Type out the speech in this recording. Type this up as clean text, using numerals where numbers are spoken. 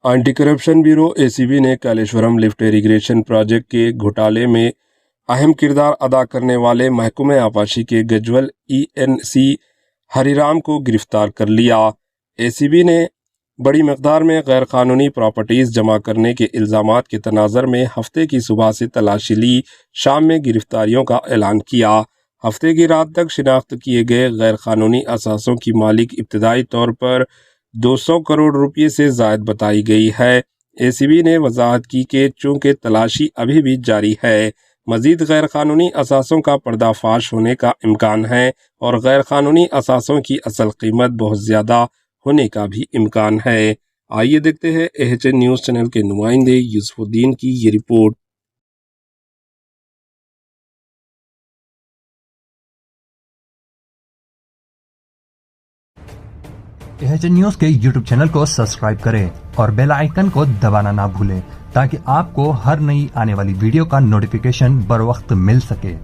Anti corruption bureau ACB نے Kaleshwaram lift irrigation project کے گھوٹالے میں اہم کردار ادا کرنے والے محکمہ آبپاشی کے گجول ENC ہری رام کو گرفتار کر لیا۔ ACB نے بڑی مقدار میں غیر قانونی پراپرٹیز جمع کرنے کے الزامات کے تناظر میں ہفتے کی صبح سے تلاشی لی، شام میں گرفتاریوں کا اعلان کیا۔ ہفتے کی رات تک شناخت کیے گئے غیر قانونی اثاثوں کی مالک ابتدائی طور پر 200 کروڑ روپے سے زائد بتائی گئی ہے۔ ACB نے وضاحت کی کہ چونکہ تلاشی ابھی بھی جاری ہے، مزید غیر قانونی اثاثوں کا پردہ فاش ہونے کا امکان ہے اور غیر قانونی اثاثوں کی اصل قیمت بہت زیادہ ہونے کا بھی امکان ہے۔ آئیے دیکھتے ہیں AHN نیوز چینل کے نمائندے یوسف الدین کی یہ رپورٹ۔ AHN نیوز کے YouTube چینل کو سبسکرائب کریں اور بیل آئیکن کو دبانا نہ بھولیں تاکہ آپ کو ہر نئی آنے والی ویڈیو کا نوٹیفیکیشن بر وقت مل سکے۔